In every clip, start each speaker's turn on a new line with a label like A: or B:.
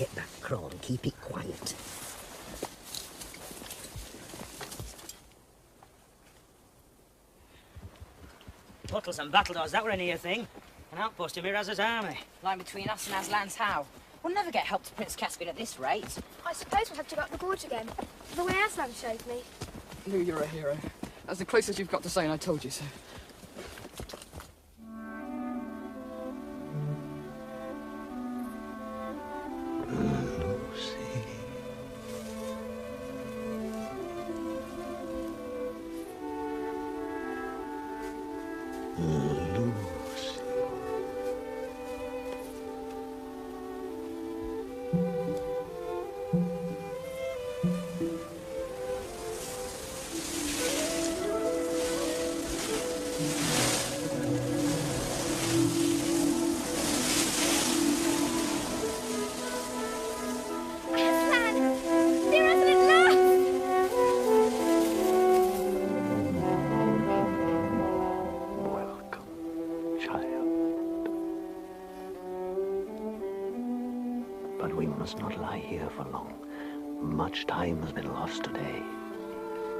A: Get that crawl and keep it quiet.
B: Bottles and battledores, that were a near thing. An outpost of Miraz's army.
C: Lying between us and Aslan's How. We'll never get help to Prince Caspian at this rate.
D: I suppose we'll have to go up the gorge again, the way Aslan showed me.
E: Lou, you're a hero. That's the closest you've got to saying I told you so.
A: But we must not lie here for long. Much time has been lost today.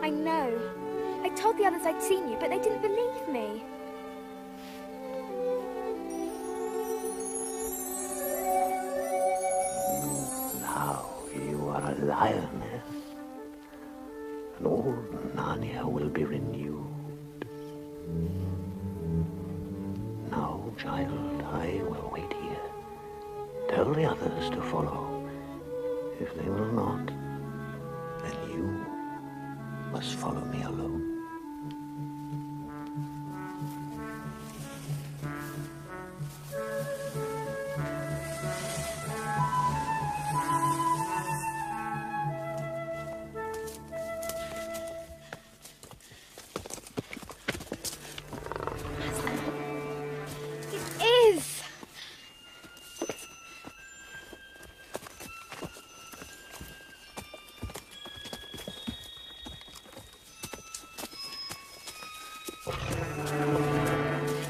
D: I know. I told the others I'd seen you, but they didn't believe me.
A: Now you are a lioness, and all Narnia will be renewed. Now, child, I will wait here. Tell the others to follow. If they will not, then you must follow me alone.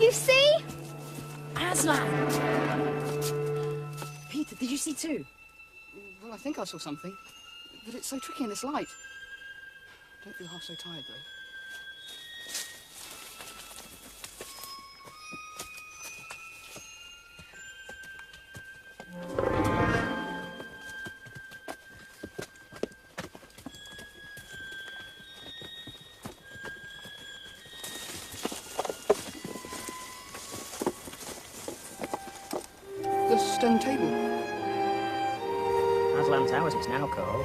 D: You see?
C: Aslan! Peter, did you see too?
E: Well, I think I saw something. But it's so tricky in this light. Don't feel half so tired, though. The stone table.
B: Aslan's How, as it's now called.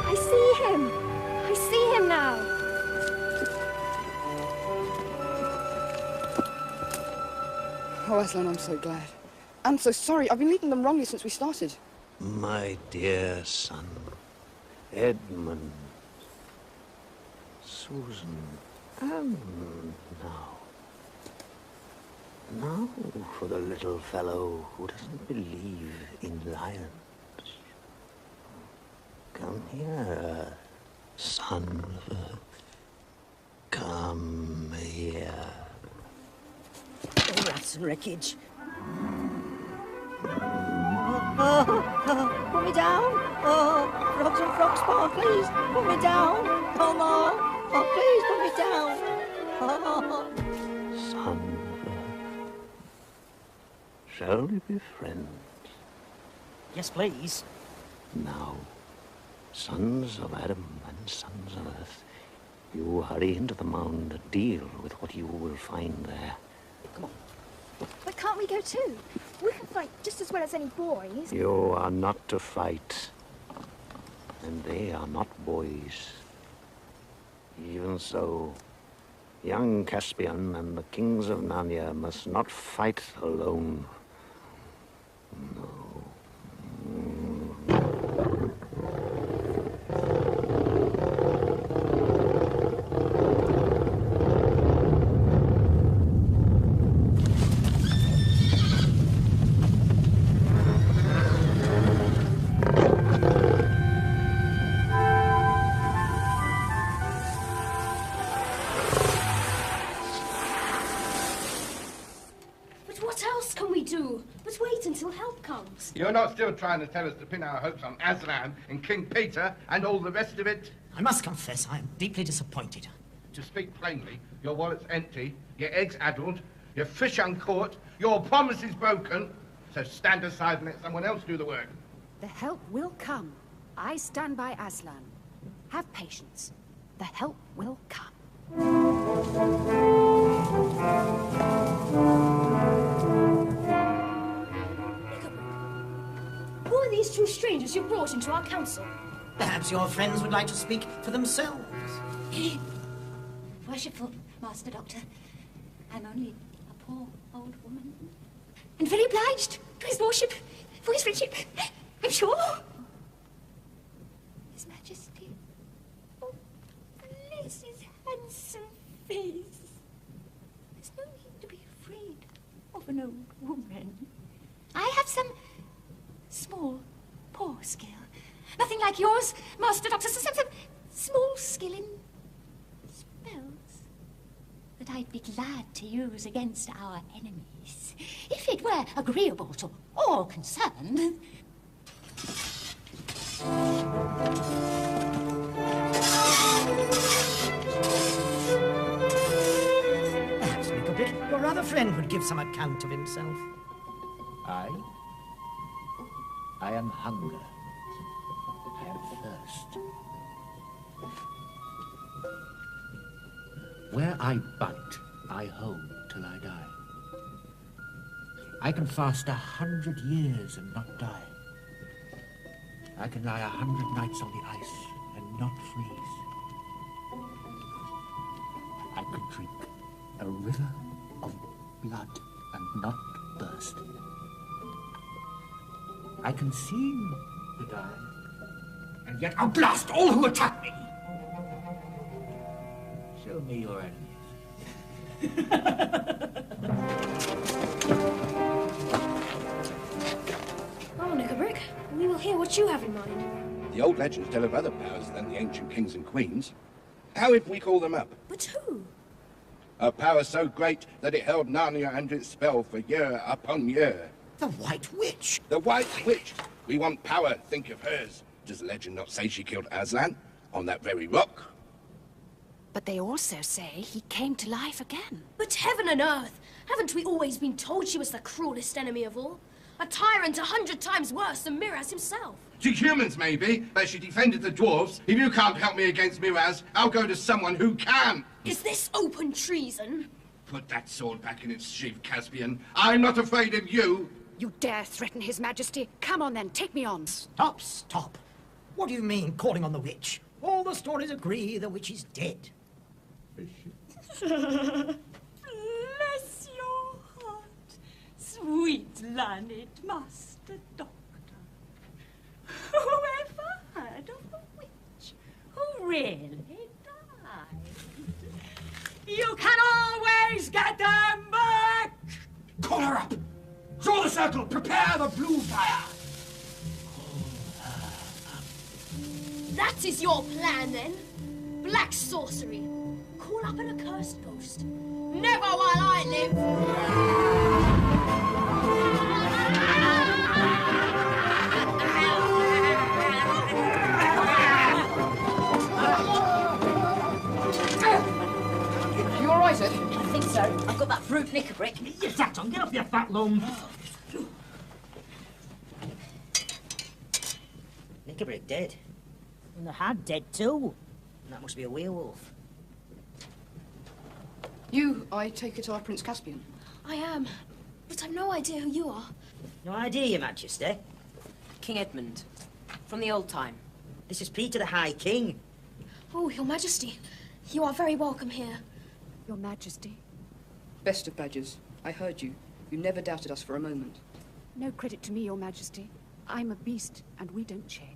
D: I see him. I see him now.
E: Oh, Aslan, I'm so glad. I'm so sorry. I've been leading them wrongly since we started.
A: My dear son, Edmund, Susan, and now for the little fellow who doesn't believe in lions. Come here, son of earth. Come here.
B: Oh, rats and wreckage. Put me down. Oh, frogs and frog sparklies. Put me down. Oh, no. Oh, please put me down. Oh.
A: Son of earth. Shall we be friends?
B: Yes, please.
A: Now, sons of Adam and sons of earth, you hurry into the mound and deal with what you will find there.
B: Come on.
D: But can't we go too? We can fight just as well as any boys.
A: You are not to fight, and they are not boys. Even so, young Caspian and the kings of Narnia must not fight alone. No.
D: But what else can we do?
F: You're not still trying to tell us to pin our hopes on Aslan and King Peter and all the rest of it?
G: I must confess, I am deeply disappointed.
F: To speak plainly, your wallet's empty, your eggs addled, your fish uncaught, your promises broken. So stand aside and let someone else do the work.
H: The help will come. I stand by Aslan. Have patience. The help will come.
I: Who are these two strangers you brought into our council?
G: Perhaps your friends would like to speak for themselves.
B: Worshipful Master Doctor, I'm only a poor old woman. And very obliged to his lordship for his friendship, I'm sure. His Majesty. Oh, bless his handsome face. There's no need to be afraid of an old woman. I have some small, poor skill. Nothing like yours, Master Doctor. Some small skill in spells that I'd be glad to use against our enemies, if it were agreeable to all concerned.
G: Perhaps, Nickelbrick, your other friend would give some account of himself.
J: I am hunger. I am thirst. Where I bite, I hold till I die. I can fast 100 years and not die. I can lie 100 nights on the ice and not freeze. I could drink a river of blood and not burst. I can seem to die, and yet outlast all who attack me. Show me your enemies.
I: Oh, Nickelbrick, we will hear what you have in mind.
F: The old legends tell of other powers than the ancient kings and queens. How if we call them up?
I: But who?
F: A power so great that it held Narnia under its spell for year upon year.
G: The White Witch.
F: The White Witch. We want power, think of hers. Does legend not say she killed Aslan on that very rock?
H: But they also say he came to life again.
I: But heaven and earth! Haven't we always been told she was the cruelest enemy of all? A tyrant 100 times worse than Miraz himself.
F: To humans, maybe, but she defended the dwarves. If you can't help me against Miraz, I'll go to someone who can.
I: Is this open treason?
F: Put that sword back in its sheath, Caspian. I'm not afraid of you.
H: You dare threaten His Majesty? Come on then, take me on.
G: Stop, stop. What do you mean, calling on the witch? All the stories agree the witch is dead.
B: Bless your heart, sweet learned Master Doctor. Whoever heard of a witch who really died? You can always get them back!
G: Call her up! Draw the circle! Prepare the blue fire!
I: That is your plan, then? Black sorcery. Call up an accursed ghost. Never while I live!
E: You all right, Ed?
C: I think so. I've got that brute Nickelbrick.
G: You sat on, get off your fat lum. Nickelbrick dead.
B: And the hag dead too.
G: That must be a werewolf.
E: You, I take it, are Prince Caspian.
I: I am, but I've no idea who you are.
G: No idea, Your Majesty.
C: King Edmund. From the old time.
G: This is Peter the High King.
I: Oh, Your Majesty, you are very welcome here.
H: Your Majesty.
E: Best of badges. I heard you. You never doubted us for a moment.
H: No credit to me, Your Majesty. I'm a beast, and we don't change.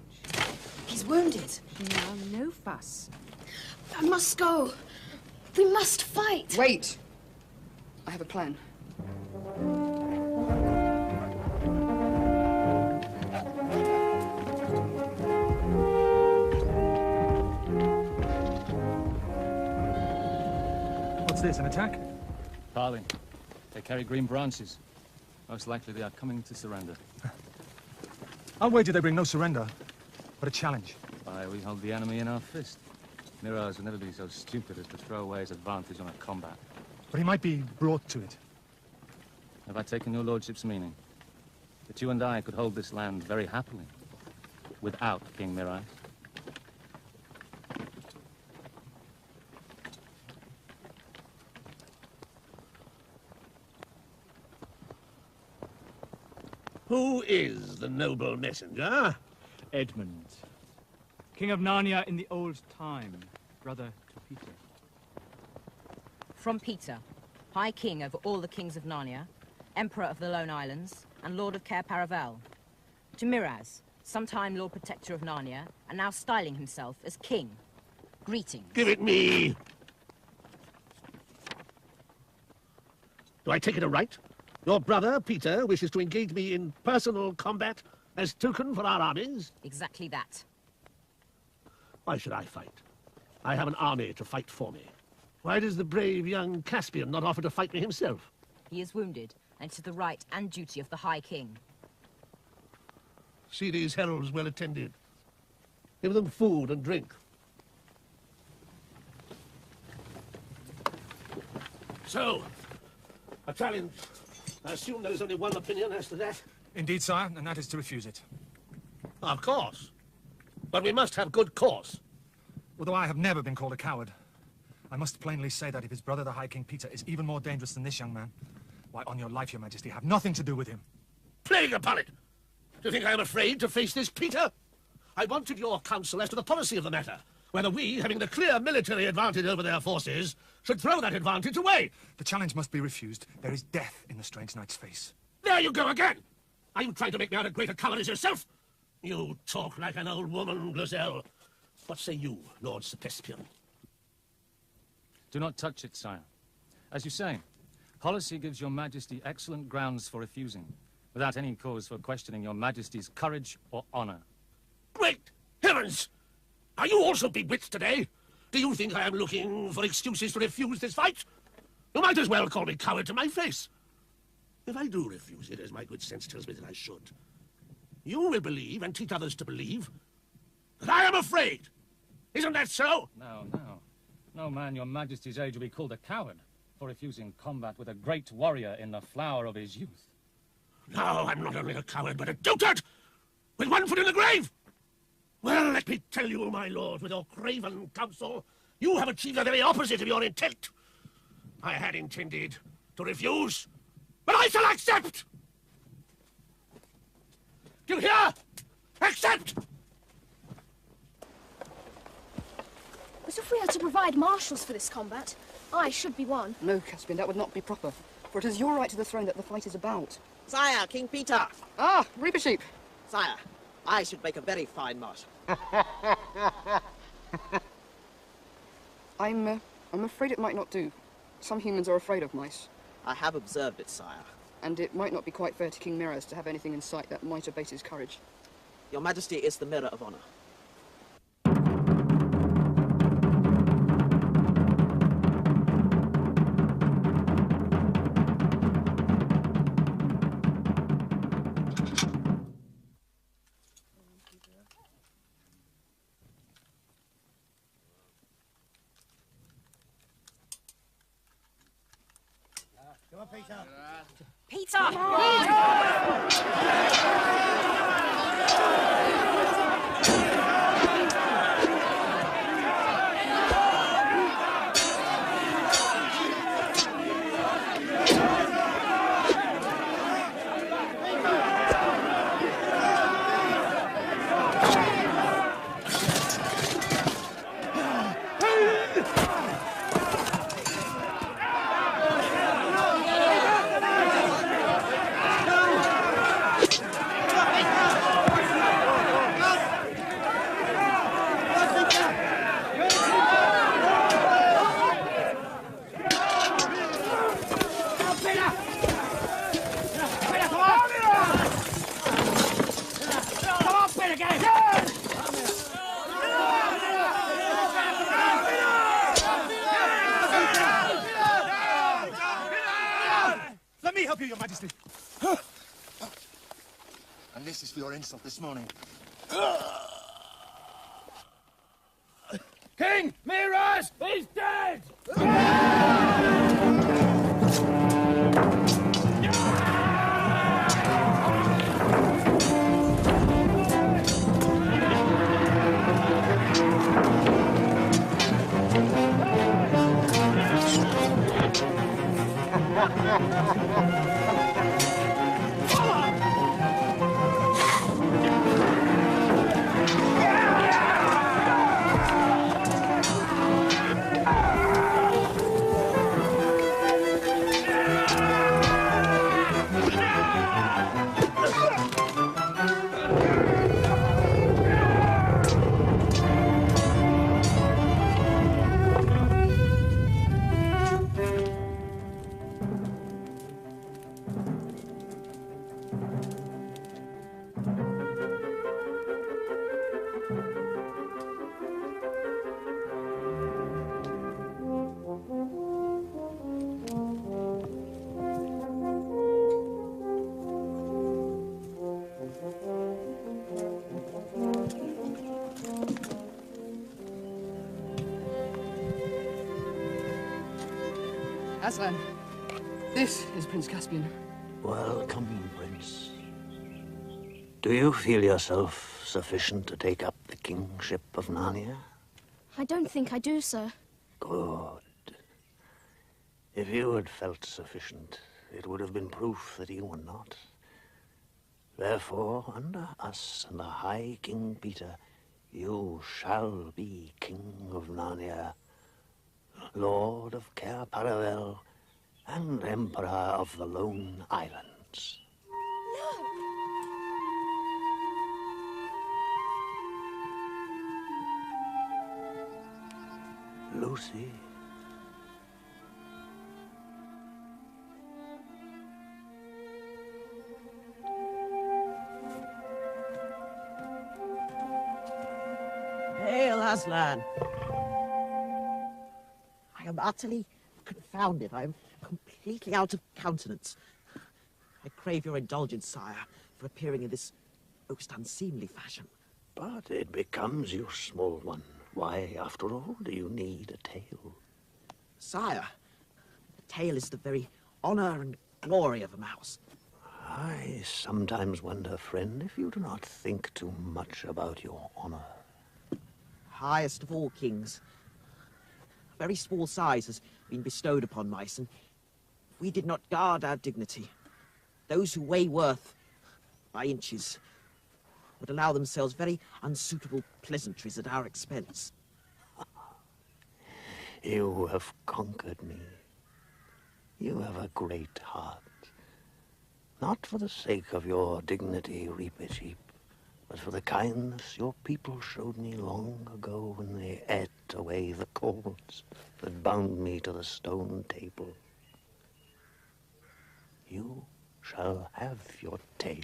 C: He's wounded.
H: Now, no fuss.
I: I must go. We must fight.
E: Wait! I have a plan.
K: What's this, an attack? Parley. They carry green branches. Most likely they are coming to surrender. I'll wager they bring no surrender, but a challenge.
L: Why, we hold the enemy in our fist. Mirage will never be so stupid as to throw away his advantage on a combat.
K: But he might be brought to it.
L: Have I taken your lordship's meaning? That you and I could hold this land very happily, without King Mirage?
M: Who is the noble messenger?
N: Edmund, King of Narnia in the old time, brother to Peter.
C: From Peter, High King over all the kings of Narnia, Emperor of the Lone Islands, and Lord of Cair Paravel. To Miraz, sometime Lord Protector of Narnia, and now styling himself as King. Greetings.
M: Give it me! Do I take it aright? Your brother, Peter, wishes to engage me in personal combat as token for our armies?
C: Exactly that.
M: Why should I fight? I have an army to fight for me. Why does the brave young Caspian not offer to fight me himself?
C: He is wounded, and it is the right and duty of the High King.
M: See these heralds well attended. Give them food and drink. So, a challenge. I assume there is only one opinion as to that?
K: Indeed, sire, and that is to refuse it.
M: Of course. But we must have good cause.
K: Although I have never been called a coward, I must plainly say that if his brother, the High King Peter, is even more dangerous than this young man, why, on your life, your majesty, have nothing to do with him.
M: Plague upon it! Do you think I am afraid to face this Peter? I wanted your counsel as to the policy of the matter. Whether we, having the clear military advantage over their forces, should throw that advantage away.
K: The challenge must be refused. There is death in the strange knight's face.
M: There you go again! Are you trying to make me out a greater coward as yourself? You talk like an old woman, Griselle. What say you, Lord Sir Caspian?
L: Do not touch it, sire. As you say, policy gives your majesty excellent grounds for refusing, without any cause for questioning your majesty's courage or honor.
M: Great heavens! Are you also bewitched today? Do you think I am looking for excuses to refuse this fight? You might as well call me coward to my face. If I do refuse it, as my good sense tells me that I should, you will believe, and teach others to believe, that I am afraid. Isn't that so?
L: No. No man your majesty's age will be called a coward for refusing combat with a great warrior in the flower of his youth.
M: No, I'm not only a coward, but a dotard, with one foot in the grave. Well, let me tell you, my lord, with your craven counsel, you have achieved the very opposite of your intent. I had intended to refuse, but I shall accept! Do you hear? Accept!
I: But if we are to provide marshals for this combat, I should be one.
E: No, Caspian, that would not be proper. For it is your right to the throne that the fight is about.
O: Sire, King Peter.
E: Ah, Reaper Sheep.
O: Sire, I should make a very fine marshal.
E: I'm afraid it might not do. Some humans are afraid of mice.
O: I have observed it, sire.
E: And it might not be quite fair to King Miraz to have anything in sight that might abate his courage.
O: Your Majesty is the mirror of honor.
G: Come on, Peter.
C: Peter!
J: this is for your insult this morning.
M: King Miraz is dead!
E: Aslan, this is Prince Caspian.
A: Welcome, Prince. Do you feel yourself sufficient to take up the kingship of Narnia?
I: I don't think I do, sir.
A: Good. If you had felt sufficient, it would have been proof that you were not. Therefore, under us and the High King Peter, you shall be King of Narnia, Lord of Cair Paravel, and Emperor of the Lone Islands. Lucy.
O: Hail, Aslan! I am utterly confounded. I am completely out of countenance. I crave your indulgence, sire, for appearing in this most unseemly fashion.
A: But it becomes you, small one. Why, after all, do you need a tail?
O: Sire, a tail is the very honor and glory of a mouse.
A: I sometimes wonder, friend, if you do not think too much about your honor.
O: Highest of all kings. A very small size has been bestowed upon mice, and if we did not guard our dignity, those who weigh worth by inches would allow themselves very unsuitable pleasantries at our expense.
A: You have conquered me. You have a great heart. Not for the sake of your dignity, reap it heap, but for the kindness your people showed me long ago when they ate away the cords that bound me to the stone table. You shall have your tail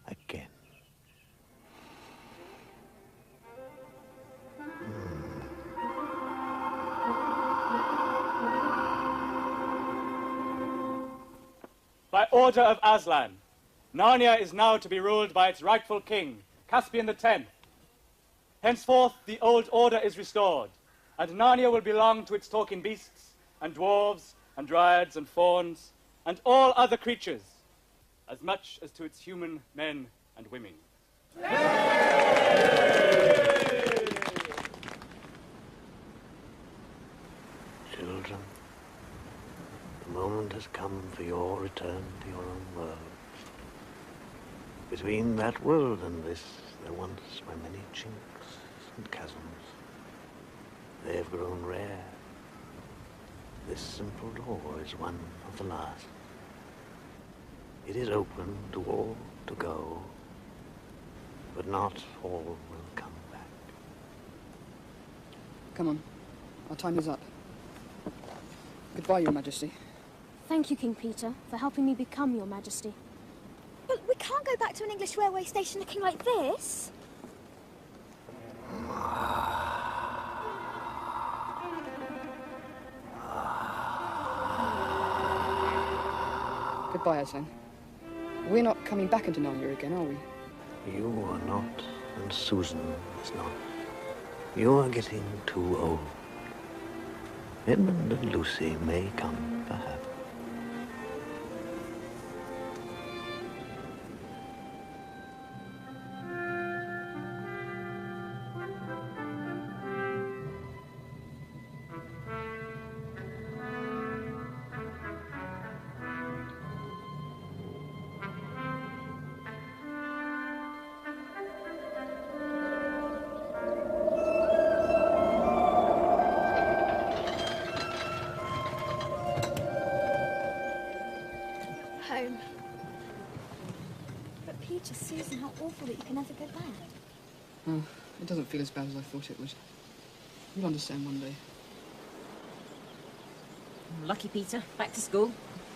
A: again.
N: By order of Aslan, Narnia is now to be ruled by its rightful king, Caspian X. Henceforth, the old order is restored, and Narnia will belong to its talking beasts, and dwarves, and dryads, and fauns, and all other creatures, as much as to its human men and women.
A: Children, the moment has come for your return to your own world. Between that world and this, there once were many chinks and chasms. They have grown rare. This simple door is one of the last. It is open to all to go, but not all will come back.
E: Come on, our time is up. Goodbye, Your Majesty.
I: Thank you, King Peter, for helping me become Your Majesty.
D: But we can't go back to an English railway station looking like this.
E: Goodbye, Aslan. We're not coming back into Narnia again, are we?
A: You are not, and Susan is not. You are getting too old. Edmund and Lucy may come, perhaps.
D: Home. But Peter, Susan, how awful that you can never go back.
E: Oh, it doesn't feel as bad as I thought it would. You'll understand one day.
C: Lucky Peter, back to school.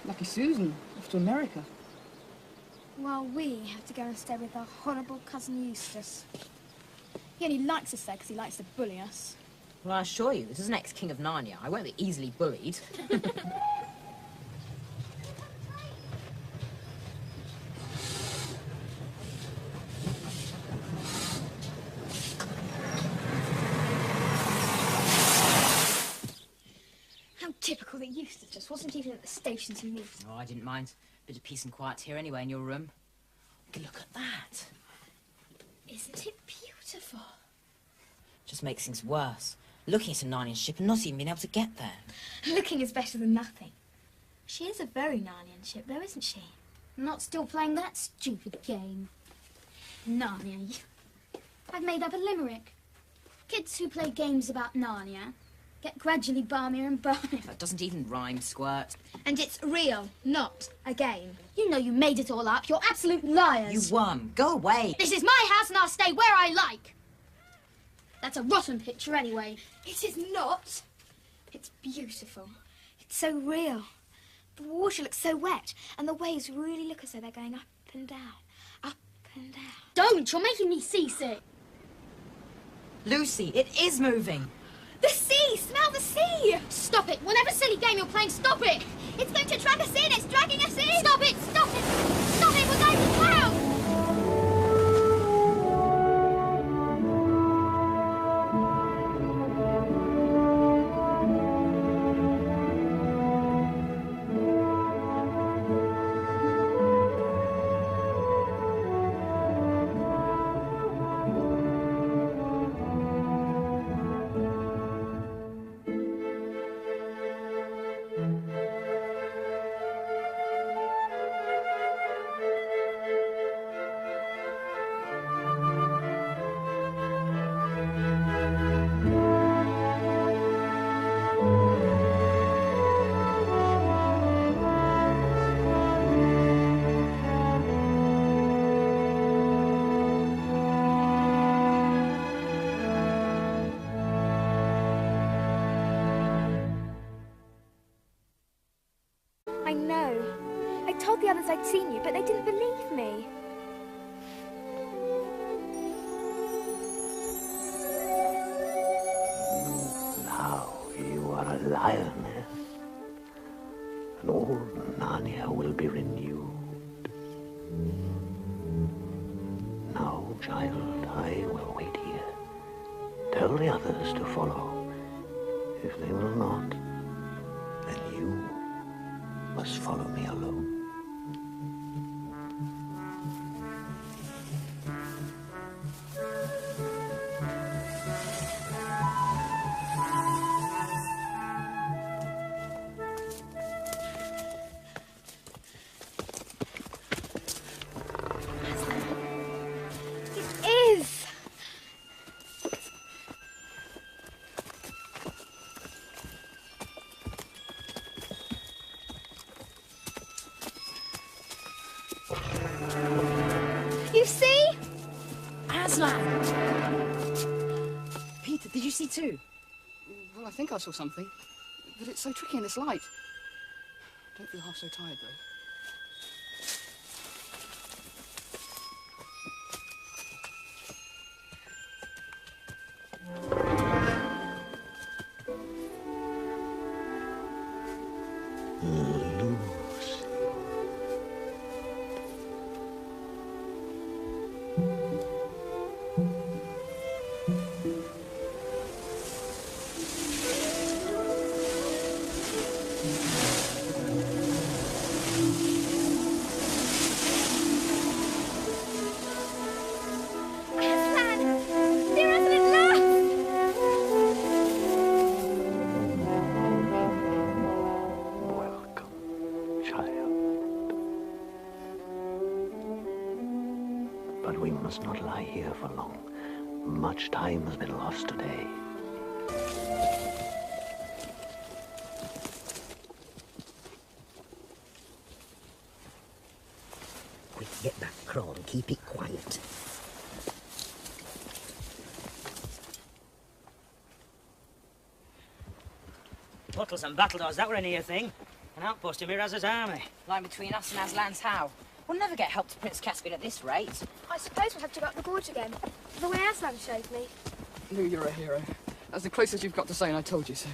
E: Lucky Susan, off to America.
D: While we have to go and stay with our horrible cousin Eustace. He only likes us there because he likes to bully us.
C: Well, I assure you, this is an ex-king of Narnia. I won't be easily bullied.
D: How typical that Eustace just wasn't even at the station to meet.
C: Oh, I didn't mind. Bit of peace and quiet here anyway in your room. Look at that.
D: Isn't it beautiful?
C: Just makes things worse. Looking at a Narnian ship and not even being able to get there.
D: Looking is better than nothing. She is a very Narnian ship, though, isn't she? Not still playing that stupid game. Narnia. I've made up a limerick. Kids who play games about Narnia get gradually balmier and balmier.
C: That doesn't even rhyme, Squirt.
D: And it's real, not a game. You know you made it all up. You're absolute liars.
C: You won. Go away.
D: This is my house and I'll stay where I like. That's a rotten picture anyway. It is not. It's beautiful. It's so real. The water looks so wet and the waves really look as though they're going up and down, up and down. Don't! You're making me seasick.
C: Lucy, it is moving.
D: The sea! Smell the sea! Stop it! Whatever silly game you're playing, stop it! It's going to drag us in! It's dragging us in! Stop it! Stop it! Stop it! We're going to drown! I know. I told the others I'd seen you, but they didn't believe me.
A: Now you are a lioness, and all Narnia will be renewed. Now, child, I will wait here. Tell the others to follow. If they will not, then you must follow me alone.
D: It is! You see?
C: Aslan! Peter, did you see too?
E: Well, I think I saw something. But it's so tricky in this light. Don't feel half so tired, though.
A: Lucy. We must not lie here for long. Much time has been lost today.
P: Quick, get that crawl and keep it quiet.
Q: Bottles and battledores, that were a near thing. An outpost of Miraz's army.
C: Lying between us and Aslan's How. We'll never get help to Prince Caspian at this rate.
D: I suppose we'll have to go up the gorge again, the way Aslan showed me.
E: Lou, you're a hero. That's the closest you've got to saying I told you so.